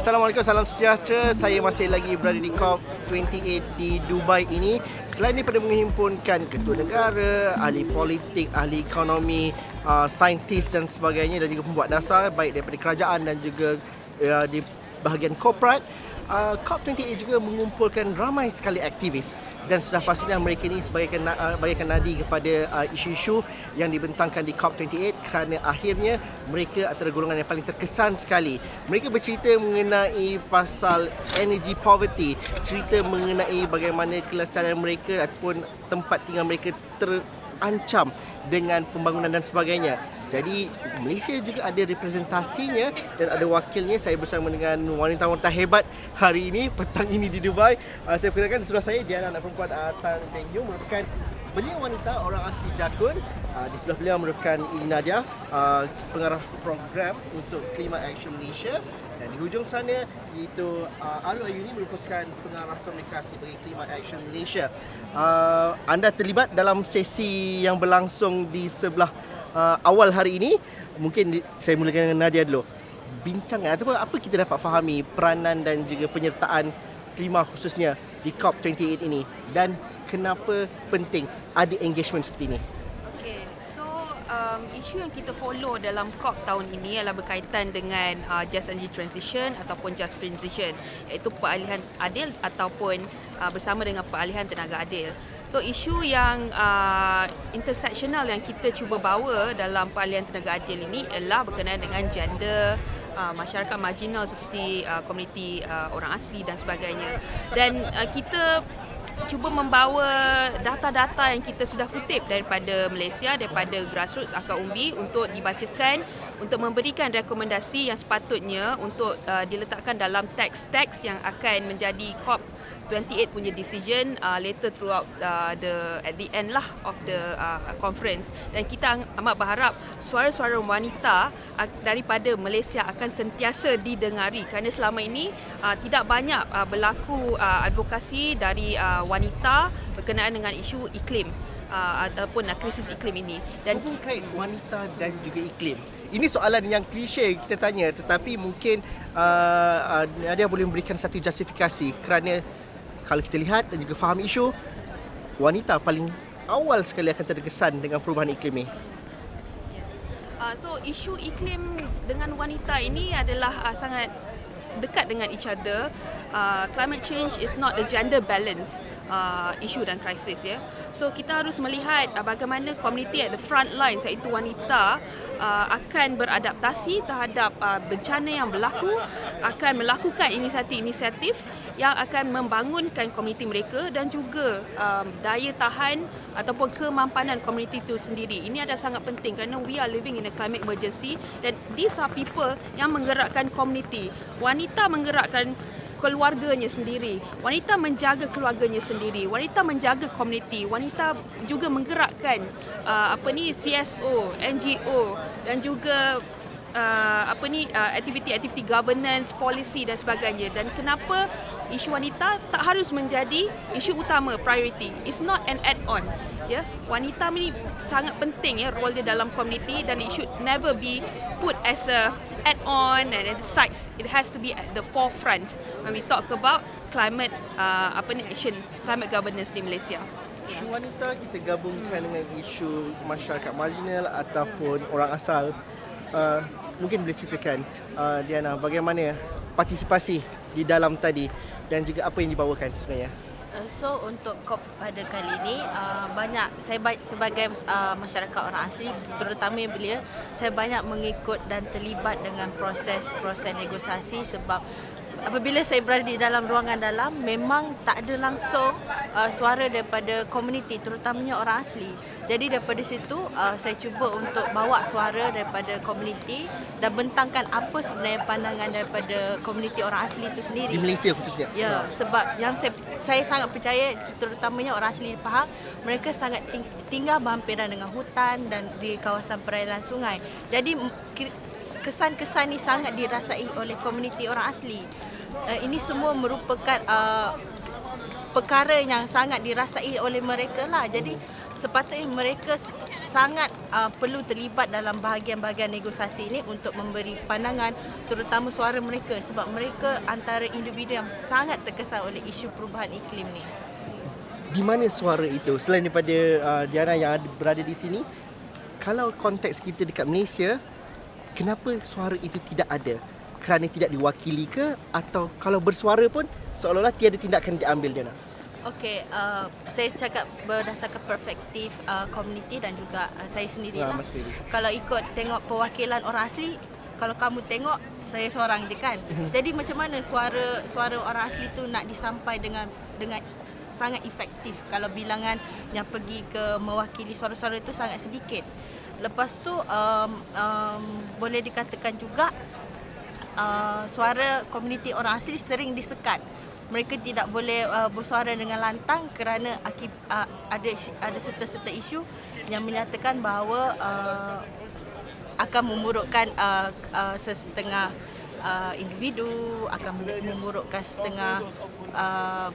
Assalamualaikum, salam sejahtera. Saya masih lagi berada di COP28 di Dubai ini. Selain daripada menghimpunkan ketua negara, ahli politik, ahli ekonomi, saintis dan sebagainya, dan juga pembuat dasar baik daripada kerajaan dan juga di bahagian korporat, COP28 juga mengumpulkan ramai sekali aktivis, dan sudah pastinya mereka ini bagaikan nadi kepada isu-isu yang dibentangkan di COP28, kerana akhirnya mereka antara golongan yang paling terkesan sekali. Mereka bercerita mengenai pasal energy poverty, cerita mengenai bagaimana kelestarian mereka ataupun tempat tinggal mereka terancam dengan pembangunan dan sebagainya. Jadi Malaysia juga ada representasinya dan ada wakilnya. Saya bersama dengan wanita-wanita hebat hari ini, petang ini di Dubai. Saya perkenalkan di sebelah saya Diana, anak perempuan Tan Peng Yu, merupakan beliau wanita orang asli Jakun. Di sebelah beliau merupakan Ili Nadia, pengarah program untuk Climate Action Malaysia. Dan di hujung sana iaitu Arul Ayuni, merupakan pengarah komunikasi bagi Climate Action Malaysia. Anda terlibat dalam sesi yang berlangsung di sebelah awal hari ini. Mungkin saya mulakan dengan Nadia dulu. Bincangan ataupun apa kita dapat fahami peranan dan juga penyertaan klima khususnya di COP28 ini, dan kenapa penting ada engagement seperti ini? Isu yang kita follow dalam COP tahun ini adalah berkaitan dengan Just Energy Transition ataupun Just Transition, iaitu peralihan adil ataupun bersama dengan peralihan tenaga adil. So isu yang intersectional yang kita cuba bawa dalam peralihan tenaga adil ini adalah berkenaan dengan gender, masyarakat marginal seperti komuniti orang asli dan sebagainya. Dan kita cuba membawa data-data yang kita sudah kutip daripada Malaysia, daripada grassroots akar umbi, untuk dibacakan, untuk memberikan rekomendasi yang sepatutnya untuk diletakkan dalam teks-teks yang akan menjadi COP28 punya decision later throughout at the end lah of the conference. Dan kita amat berharap suara-suara wanita daripada Malaysia akan sentiasa didengari, kerana selama ini tidak banyak berlaku advokasi dari wanita berkenaan dengan isu iklim ataupun krisis iklim ini. Dan hubung kait wanita dan juga iklim, ini soalan yang klise kita tanya, tetapi mungkin Nadia boleh memberikan satu justifikasi, kerana kalau kita lihat dan juga faham isu, wanita paling awal sekali akan terkesan dengan perubahan iklim ini. So isu iklim dengan wanita ini adalah sangat dekat dengan each other. Climate change is not a gender balance issue dan krisis, ya. So kita harus melihat bagaimana community at the front line, iaitu wanita, akan beradaptasi terhadap bencana yang berlaku, akan melakukan inisiatif-inisiatif yang akan membangunkan komuniti mereka dan juga daya tahan ataupun kemampanan komuniti itu sendiri. Ini adalah sangat penting kerana we are living in a climate emergency, dan these are people yang menggerakkan komuniti. Wanita menggerakkan keluarganya sendiri, wanita menjaga keluarganya sendiri, wanita menjaga komuniti, wanita juga menggerakkan CSO, NGO dan juga aktiviti-aktiviti governance, policy dan sebagainya. Dan kenapa isu wanita tak harus menjadi isu utama, priority. It's not an add-on. Ya, wanita ni sangat penting, ya, role dia dalam komuniti, dan it should never be put as a add-on and at the sides. It has to be at the forefront when we talk about climate action, climate governance di Malaysia. Isu wanita kita gabungkan dengan isu masyarakat marginal ataupun orang asal. Mungkin boleh ceritakan, Diana, bagaimana partisipasi di dalam tadi dan juga apa yang dibawakan sebenarnya? So untuk COP pada kali ini, saya sebagai masyarakat orang asli, terutama belia, saya banyak mengikut dan terlibat dengan proses negosiasi, sebab apabila saya berada di dalam ruangan dalam, memang tak ada langsung suara daripada komuniti, terutamanya orang asli. Jadi daripada situ saya cuba untuk bawa suara daripada komuniti dan bentangkan apa sebenarnya pandangan daripada komuniti orang asli itu sendiri. Di Malaysia khususnya? Ya, sebab yang saya sangat percaya, terutamanya orang asli di Pahang, mereka sangat tinggal berhampiran dengan hutan dan di kawasan perairan sungai. Jadi kesan-kesan ini sangat dirasai oleh komuniti orang asli. Ini semua merupakan perkara yang sangat dirasai oleh mereka lah. Jadi sepatutnya mereka sangat perlu terlibat dalam bahagian-bahagian negosiasi ini untuk memberi pandangan terutama suara mereka sebab mereka antara individu yang sangat terkesan oleh isu perubahan iklim ni. Di mana suara itu? Selain daripada Diana yang berada di sini, kalau konteks kita dekat Malaysia, kenapa suara itu tidak ada? Kerana tidak diwakili ke? Atau kalau bersuara pun seolah-olah tiada tindakan diambil, Diana? Okey, saya cakap berdasarkan perspektif komuniti dan juga saya sendirilah. Kalau ikut tengok perwakilan orang asli, kalau kamu tengok saya seorang je kan. Jadi macam mana suara orang asli tu nak disampaikan dengan sangat efektif kalau bilangan yang pergi ke mewakili suara-suara itu sangat sedikit. Lepas tu boleh dikatakan juga suara komuniti orang asli sering disekat. Mereka tidak boleh bersuara dengan lantang kerana ada serta-serta isu yang menyatakan bahawa akan memburukkan sesetengah individu, akan memburukkan setengah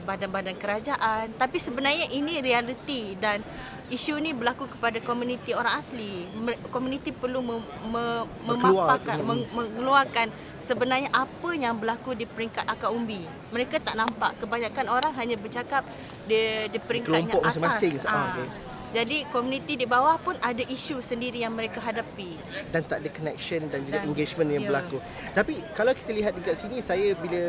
badan-badan kerajaan. Tapi sebenarnya ini realiti dan isu ni berlaku kepada komuniti orang asli. Komuniti perlu memaparkan, mengeluarkan sebenarnya apa yang berlaku di peringkat akar umbi. Mereka tak nampak. Kebanyakan orang hanya bercakap di peringkat yang atas. Masing-masing. Okay. Jadi komuniti di bawah pun ada isu sendiri yang mereka hadapi. Dan tak ada connection dan juga engagement yang berlaku. Tapi kalau kita lihat dekat sini, saya bila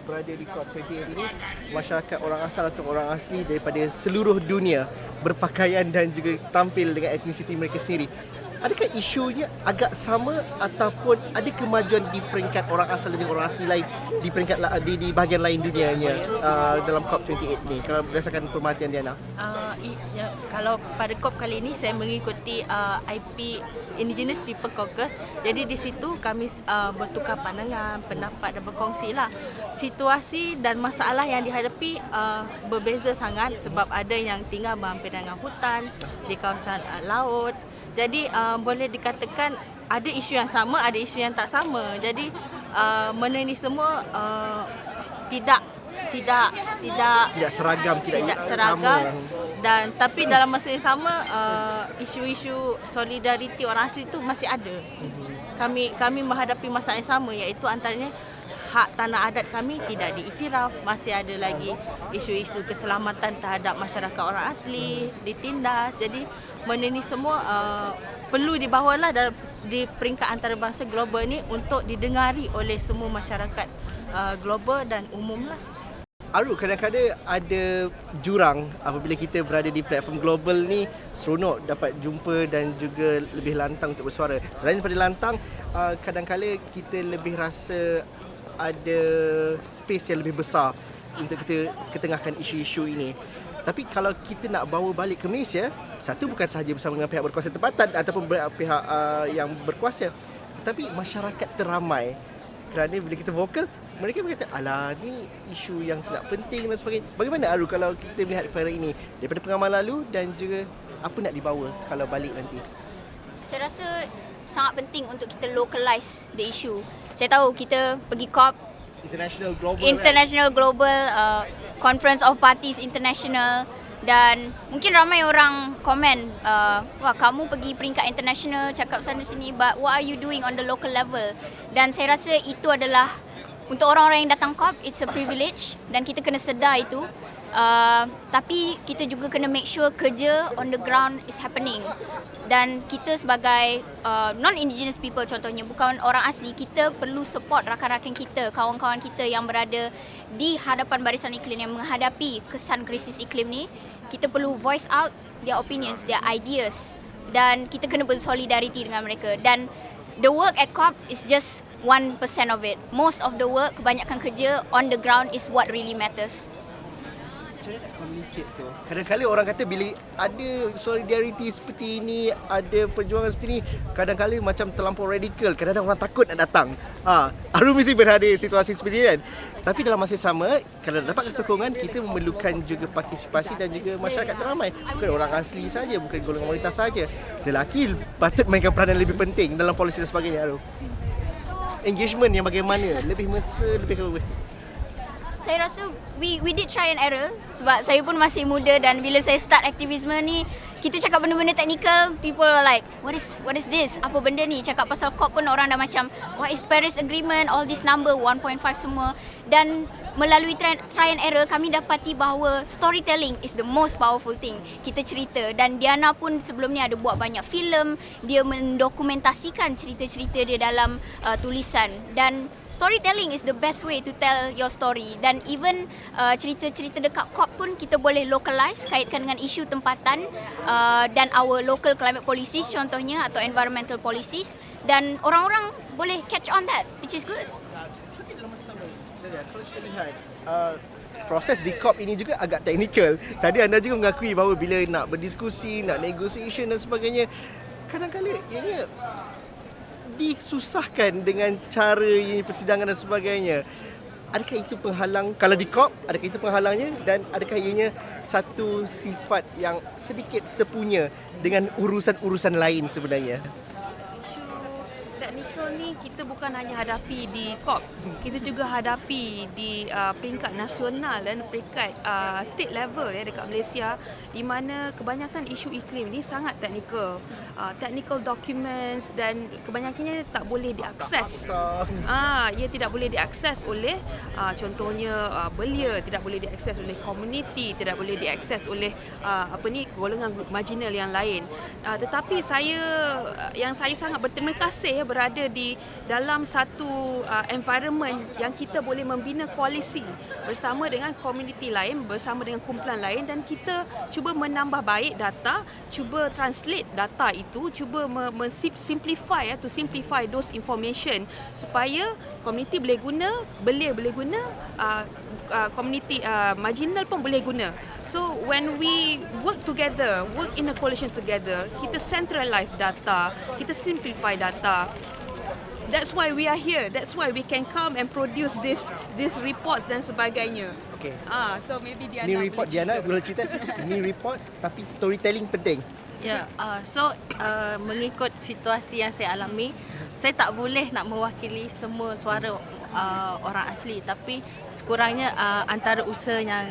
berada di COP28 ini, masyarakat orang asal atau orang asli daripada seluruh dunia berpakaian dan juga tampil dengan etnisiti mereka sendiri. Adakah isunya agak sama ataupun ada kemajuan di peringkat orang asal dan orang asli lain di peringkat di bahagian lain dunianya dalam COP28 ni kalau berdasarkan pemerhatian Diana? Kalau pada COP kali ini saya mengikuti IP Indigenous People Caucus. Jadi di situ kami bertukar pandangan, pendapat dan berkongsi lah. Situasi dan masalah yang dihadapi berbeza sangat sebab ada yang tinggal berhampir dengan hutan di kawasan laut. Jadi boleh dikatakan ada isu yang sama, ada isu yang tak sama. Jadi benda ini semua tidak seragam, tidak seragam. Dan tapi dalam masa yang sama isu-isu solidariti orang asli itu masih ada. Kami menghadapi masalah yang sama iaitu antaranya hak tanah adat kami tidak diiktiraf, masih ada lagi isu-isu keselamatan terhadap masyarakat orang asli ditindas. Jadi benda ni semua perlu dibawalah di peringkat antarabangsa global ni untuk didengari oleh semua masyarakat global dan umum lah. Aru, kadang-kadang ada jurang apabila kita berada di platform global ni, seronok dapat jumpa dan juga lebih lantang untuk bersuara. Selain daripada lantang, kadang-kadang kita lebih rasa ada space yang lebih besar untuk kita ketengahkan isu-isu ini. Tapi kalau kita nak bawa balik ke Malaysia, satu bukan sahaja bersama dengan pihak berkuasa tempatan ataupun pihak yang berkuasa, tetapi masyarakat teramai. Kerana bila kita vokal, mereka berkata, alah ni isu yang tidak penting dan sebagainya. Bagaimana Aru kalau kita melihat perkara ini daripada pengalaman lalu dan juga apa nak dibawa kalau balik nanti? Saya rasa sangat penting untuk kita localize the issue. Saya tahu kita pergi COP International Global Conference of Parties International dan mungkin ramai orang komen, wah kamu pergi peringkat international cakap sana sini, but what are you doing on the local level? Dan saya rasa itu adalah untuk orang-orang yang datang COP, it's a privilege dan kita kena sedar itu. Tapi kita juga kena make sure kerja on the ground is happening. Dan kita sebagai non-indigenous people contohnya, bukan orang asli, kita perlu support rakan-rakan kita, kawan-kawan kita yang berada di hadapan barisan iklim yang menghadapi kesan krisis iklim ni. Kita perlu voice out their opinions, their ideas dan kita kena bersolidariti dengan mereka. Dan the work at COP is just 1% of it. Most of the work, kebanyakan kerja on the ground is what really matters. Macam mana nak communicate tu? Kadang-kadang orang kata bila ada solidariti seperti ini, ada perjuangan seperti ini, kadang-kadang macam terlampau radikal. Kadang-kadang orang takut nak datang. Aru mesti berada situasi seperti ini kan. Tapi dalam masa sama, kalau dapat sokongan, kita memerlukan juga partisipasi dan juga masyarakat teramai. Bukan orang asli saja, bukan golongan wanita saja. Lelaki patut mainkan peranan lebih penting dalam polisi dan sebagainya, Aru. Engagement yang bagaimana? Lebih mesra, lebih ke? Saya rasa we did try and error sebab saya pun masih muda dan bila saya start aktivisme ni kita cakap benda-benda teknikal, people are like, what is this? Apa benda ni? Cakap pasal COP pun orang dah macam, what is Paris Agreement? All this number 1.5 semua. Dan melalui try and error, kami dapati bahawa storytelling is the most powerful thing. Kita cerita, dan Diana pun sebelum ni ada buat banyak filem, dia mendokumentasikan cerita-cerita dia dalam tulisan, dan storytelling is the best way to tell your story. Dan even cerita-cerita dekat COP pun kita boleh localize, kaitkan dengan isu tempatan dan our local climate policies contohnya, atau environmental policies, dan orang-orang boleh catch on that, which is good. Kalau kita lihat proses di COP ini juga agak teknikal. Tadi anda juga mengakui bahawa bila nak berdiskusi, nak negotiation dan sebagainya, kadang-kadang ianya disusahkan dengan cara persidangan dan sebagainya. Adakah itu penghalang kalau di COP? Adakah itu penghalangnya, dan adakah ianya satu sifat yang sedikit sepunya dengan urusan-urusan lain sebenarnya? Teknikal ni kita bukan hanya hadapi di COP, kita juga hadapi di peringkat nasional dan peringkat state level ya dekat Malaysia, di mana kebanyakan isu iklim ni sangat teknikal. Technical documents, dan kebanyakannya tak boleh diakses. Ia tidak boleh diakses oleh contohnya belia, tidak boleh diakses oleh community, tidak boleh diakses oleh golongan marginal yang lain. Tetapi saya sangat berterima kasih berada di dalam satu environment yang kita boleh membina koalisi bersama dengan komuniti lain, bersama dengan kumpulan lain, dan kita cuba menambah baik data, cuba translate data itu, cuba simplify to simplify those information supaya komuniti boleh guna, belia boleh guna, komuniti marginal pun boleh guna. So when we work together, work in a coalition together, kita centralize data, kita simplify data. That's why we are here. That's why we can come and produce this reports dan sebagainya. Okay. So maybe Diana. Ni report Diana boleh cerita. Ni report tapi storytelling penting. Ya, mengikut situasi yang saya alami, saya tak boleh nak mewakili semua suara orang asli, tapi sekurangnya antara usaha yang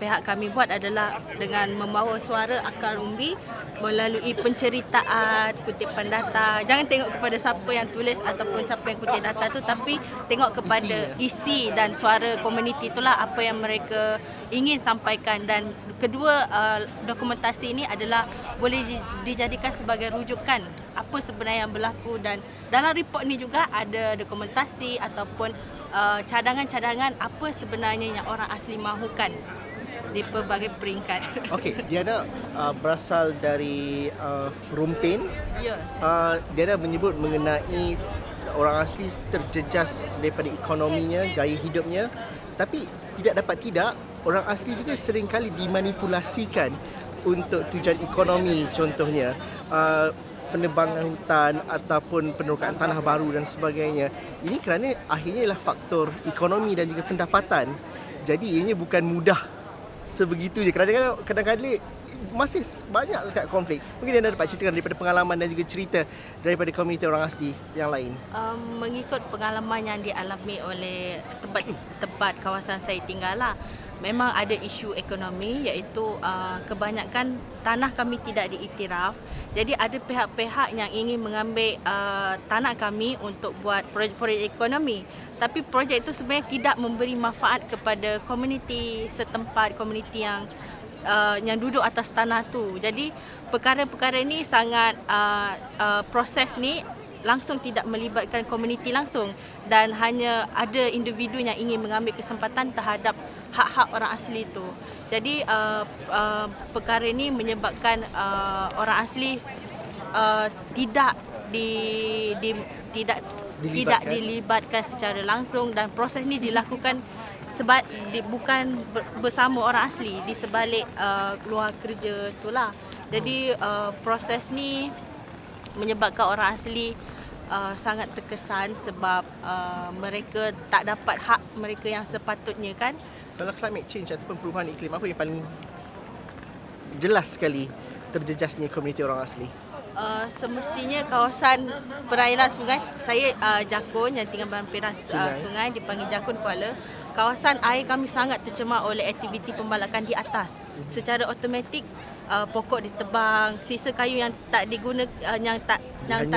pihak kami buat adalah dengan membawa suara akar umbi melalui penceritaan, kutipan data. Jangan tengok kepada siapa yang tulis ataupun siapa yang kutip data tu, tapi tengok kepada isi dan suara komuniti itulah apa yang mereka ingin sampaikan. Dan kedua, dokumentasi ini adalah boleh dijadikan sebagai rujukan apa sebenarnya yang berlaku, dan dalam report ni juga ada dokumentasi ataupun cadangan-cadangan apa sebenarnya yang orang asli mahukan di pelbagai peringkat. Okey, Diana berasal dari Rompin. Ya. Diana menyebut mengenai orang asli terjejas daripada ekonominya, gaya hidupnya, tapi tidak orang asli juga seringkali dimanipulasikan untuk tujuan ekonomi, contohnya penebangan hutan ataupun penerokaan tanah baru dan sebagainya. Ini kerana akhirnya ialah faktor ekonomi dan juga pendapatan. Jadi ianya bukan mudah sebegitu je. Kadang-kadang masih banyak sekali konflik. Mungkin anda dapat ceritakan daripada pengalaman dan juga cerita daripada komuniti orang asli yang lain. Mengikut pengalaman yang dialami oleh tempat kawasan saya tinggal lah, memang ada isu ekonomi, iaitu kebanyakan tanah kami tidak diiktiraf. Jadi ada pihak-pihak yang ingin mengambil tanah kami untuk buat projek-projek ekonomi. Tapi projek itu sebenarnya tidak memberi manfaat kepada komuniti setempat, komuniti yang duduk atas tanah tu. Jadi perkara-perkara ni sangat proses ni langsung tidak melibatkan komuniti langsung, dan hanya ada individu yang ingin mengambil kesempatan terhadap hak-hak orang asli itu. Jadi perkara ini menyebabkan orang asli tidak dilibatkan secara langsung, dan proses ini dilakukan bukan bersama orang asli di sebalik luar kerja itulah. Jadi proses ni menyebabkan orang asli sangat terkesan sebab mereka tak dapat hak mereka yang sepatutnya kan. Kalau climate change ataupun perubahan iklim, apa yang paling jelas sekali terjejasnya komuniti orang asli? Semestinya kawasan perairan sungai, saya Jakun yang tinggal berhampiran sungai dipanggil Jakun Kuala. Kawasan air kami sangat tercemar oleh aktiviti pembalakan di atas. Secara automatik pokok ditebang, sisa kayu yang tak digunakan, yang tak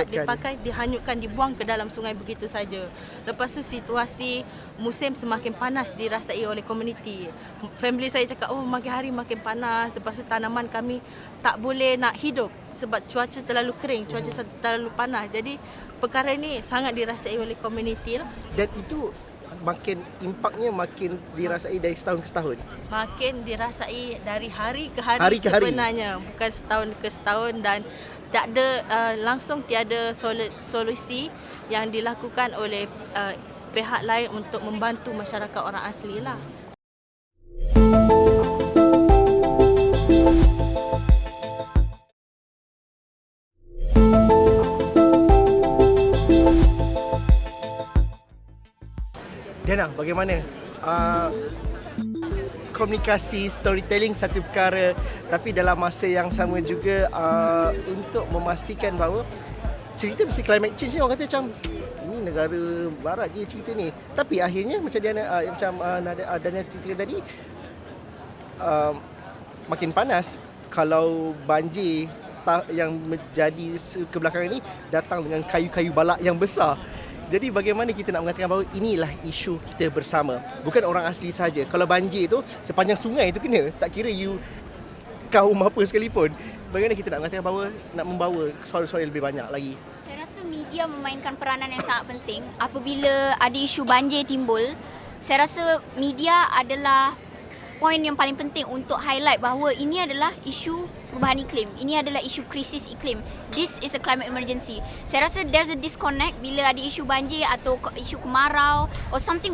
dipakai dihanyutkan, dibuang ke dalam sungai begitu saja. Lepas tu situasi musim semakin panas dirasai oleh komuniti. Family saya cakap, oh makin hari makin panas. Lepas tu tanaman kami tak boleh nak hidup sebab cuaca terlalu kering, cuaca terlalu panas. Jadi perkara ni sangat dirasai oleh komuniti lah. Dan itu makin impaknya makin dirasai dari setahun ke setahun. Makin dirasai dari hari ke hari, sebenarnya, bukan setahun ke setahun, dan tak ada langsung tiada solusi yang dilakukan oleh pihak lain untuk membantu masyarakat orang asli lah. Diana, bagaimana? Komunikasi, storytelling satu perkara, tapi dalam masa yang sama juga untuk memastikan bahawa cerita mesti climate change ni, orang kata macam ini negara barat je cerita ni, tapi akhirnya macam Diana Dania cerita tadi, makin panas. Kalau banjir yang menjadi kebelakangan ini datang dengan kayu-kayu balak yang besar. Jadi bagaimana kita nak mengatakan bahawa inilah isu kita bersama, bukan orang asli saja. Kalau banjir tu sepanjang sungai tu kena, tak kira you kaum apa sekalipun. Bagaimana kita nak mengatakan bahawa nak membawa suara-suara lebih banyak lagi? Saya rasa media memainkan peranan yang sangat penting. Apabila ada isu banjir timbul, saya rasa media adalah poin yang paling penting untuk highlight bahawa ini adalah isu perubahan iklim. Ini adalah isu krisis iklim. This is a climate emergency. Saya rasa there's a disconnect bila ada isu banjir atau isu kemarau or something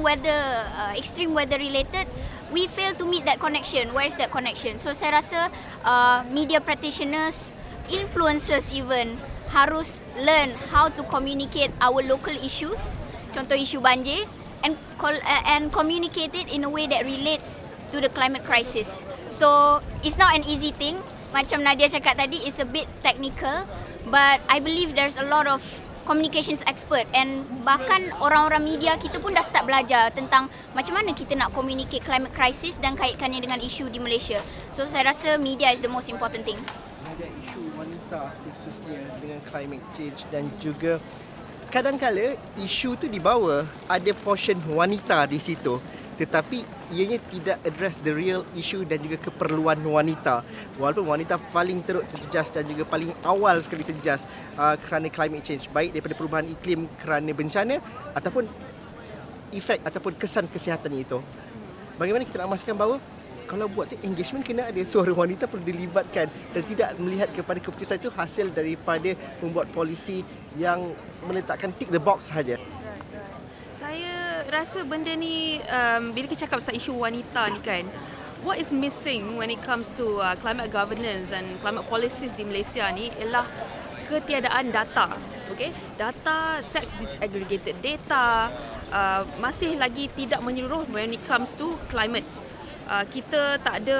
extreme weather related. We fail to meet that connection. Where is that connection? So saya rasa media practitioners, influencers even harus learn how to communicate our local issues. Contoh isu banjir and communicate it in a way that relates to the climate crisis. So it's not an easy thing. Macam Nadia cakap tadi, it's a bit technical, but I believe there's a lot of communications expert, and bahkan orang-orang media kita pun dah start belajar tentang macam mana kita nak communicate climate crisis dan kaitkannya dengan isu di Malaysia. So saya rasa media is the most important thing. Ada isu wanita khususnya dengan climate change, dan juga kadang-kala isu tu dibawa ada portion wanita di situ, tetapi ianya tidak address the real issue dan juga keperluan wanita. Walaupun wanita paling teruk terjejas dan juga paling awal sekali terjejas kerana climate change, baik daripada perubahan iklim kerana bencana ataupun efek ataupun kesan kesihatan itu. Bagaimana kita nak memastikan bahawa kalau buat tu engagement kena ada, suara wanita perlu dilibatkan dan tidak melihat kepada keputusan itu hasil daripada membuat polisi yang meletakkan tick the box sahaja. Saya rasa benda ni bila kita cakap pasal isu wanita ni kan, what is missing when it comes to climate governance and climate policies di Malaysia ni ialah ketiadaan data. Okay? Data, sex disaggregated data masih lagi tidak menyeluruh when it comes to climate. Kita tak ada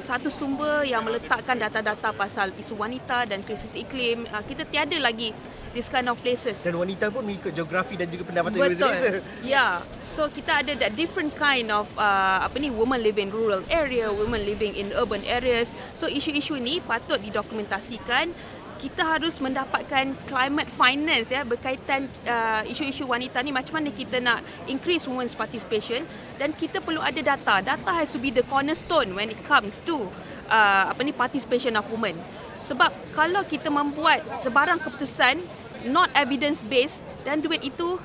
satu sumber yang meletakkan data-data pasal isu wanita dan krisis iklim. Kita tiada lagi this kind of places. Dan wanita pun mengikut geografi dan juga pendapatan yang betul. berbeza. Yeah. So kita ada that different kind of women living in rural area, women living in urban areas. So isu-isu ni patut didokumentasikan. Kita harus mendapatkan climate finance berkaitan isu-isu wanita ni, macam mana kita nak increase women's participation, dan kita perlu ada data. Data has to be the cornerstone when it comes to participation of women. Sebab kalau kita membuat sebarang keputusan not evidence based, dan duit itu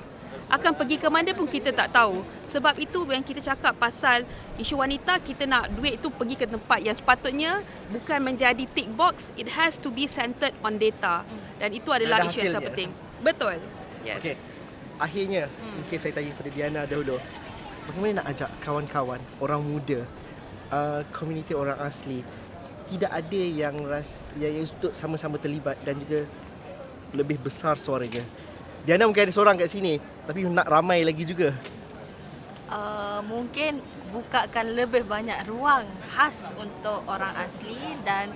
akan pergi ke mana pun kita tak tahu. Sebab itu yang kita cakap pasal isu wanita, kita nak duit itu pergi ke tempat yang sepatutnya, bukan menjadi tick box. It has to be centered on data. Dan itu adalah isu yang sangat penting. Betul. Yes. Okay. Akhirnya, mungkin saya tanya kepada Diana dahulu. Bagaimana nak ajak kawan-kawan, orang muda, komuniti orang asli, tidak ada yang untuk sama-sama terlibat dan juga lebih besar suaranya? Diana mungkin ada seorang kat sini, tapi nak ramai lagi juga. Mungkin bukakan lebih banyak ruang khas untuk orang asli dan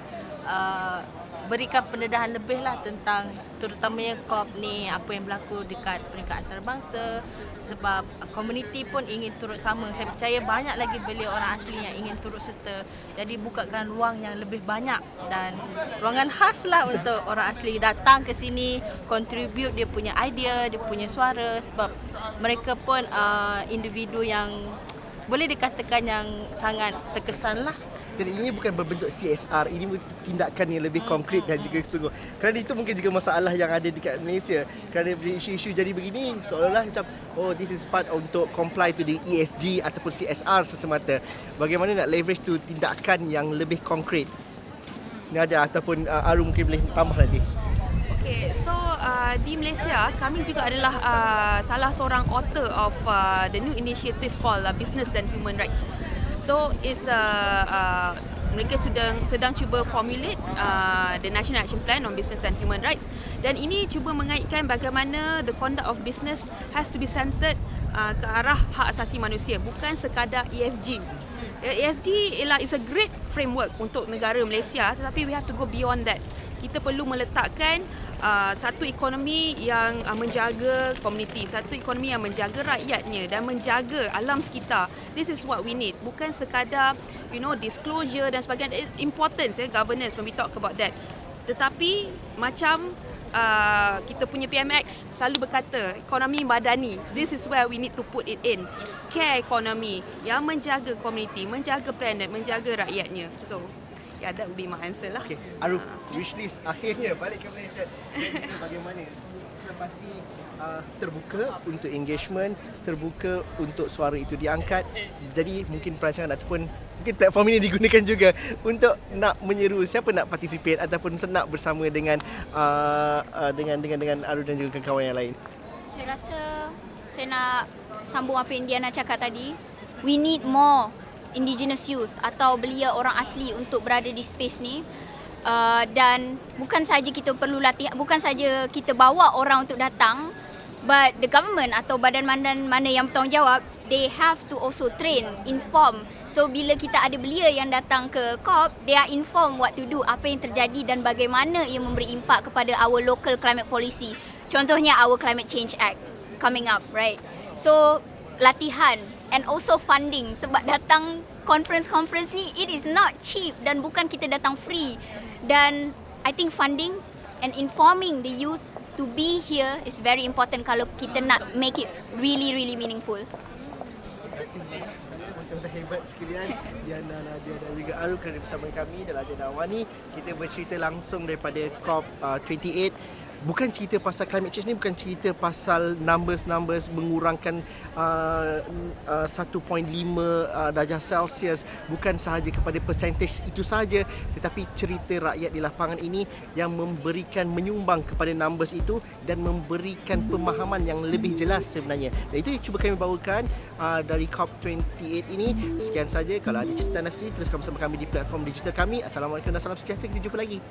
berikan pendedahan lebih lah tentang terutamanya COP ni, apa yang berlaku dekat peringkat antarabangsa, sebab komuniti pun ingin turut sama. Saya percaya banyak lagi belia orang asli yang ingin turut serta. Jadi bukakan ruang yang lebih banyak dan ruangan khas lah untuk orang asli datang ke sini, contribute dia punya idea, dia punya suara, sebab mereka pun individu yang boleh dikatakan yang sangat terkesan lah. Jadi ini bukan berbentuk CSR, ini tindakan yang lebih konkret dan juga sungguh. Kerana itu mungkin juga masalah yang ada dekat Malaysia. Kerana isu-isu jadi begini, seolah-olah macam, oh this is part untuk comply to the ESG ataupun CSR semata-mata. Bagaimana nak leverage tu tindakan yang lebih konkret? Ini ada ataupun Aru mungkin boleh tambah nanti. Okay, so di Malaysia kami juga adalah salah seorang author of the new initiative called Business dan Human Rights. So it's mereka sedang cuba formulate the National Action Plan on Business and Human Rights, dan ini cuba mengaitkan bagaimana the conduct of business has to be centered ke arah hak asasi manusia, bukan sekadar ESG. ESG is a great framework untuk negara Malaysia, tetapi we have to go beyond that. Kita perlu meletakkan satu ekonomi yang menjaga komuniti, satu ekonomi yang menjaga rakyatnya dan menjaga alam sekitar. This is what we need. Bukan sekadar disclosure dan sebagainya. Importance governance when we talk about that. Tetapi macam kita punya PMX selalu berkata ekonomi madani. This is where we need to put it in. Care economy yang menjaga komuniti, menjaga planet, menjaga rakyatnya. So yeah, that would be my answer lah. Okay, Aru, wishlist akhirnya balik ke Malaysia. Dan bagaimana? Sudah pasti terbuka untuk engagement, terbuka untuk suara itu diangkat. Jadi mungkin perancangan ataupun mungkin platform ini digunakan juga untuk nak menyeru siapa nak participate ataupun nak bersama dengan Aru dan juga kawan-kawan yang lain. Saya rasa saya nak sambung apa yang Diana cakap tadi. We need more indigenous youth atau belia orang asli untuk berada di space ni. Dan bukan saja kita perlu latihan, bukan saja kita bawa orang untuk datang, but the government atau badan-badan mana yang bertanggungjawab, they have to also train, inform. So bila kita ada belia yang datang ke COP, they are informed what to do, apa yang terjadi dan bagaimana ia memberi impak kepada our local climate policy. Contohnya our Climate Change Act coming up, right? So latihan and also funding, sebab datang conference ni it is not cheap dan bukan kita datang free. Dan I think funding and informing the youth to be here is very important kalau kita nak make it really meaningful. Macam hebat sekalian Diana, Nadia dan juga Aru kerana bersama kami dalam Agenda Awani. Kita bercerita langsung daripada COP 28. Bukan cerita pasal climate change ni, bukan cerita pasal numbers mengurangkan 1.5 darjah Celsius, bukan sahaja kepada percentage itu saja, tetapi cerita rakyat di lapangan ini yang menyumbang kepada numbers itu dan memberikan pemahaman yang lebih jelas sebenarnya. Dan itu yang cuba kami bawakan dari COP28 ini. Sekian saja. Kalau ada cerita anda sendiri, teruskan bersama kami di platform digital kami. Assalamualaikum dan salam sejahtera. Kita jumpa lagi.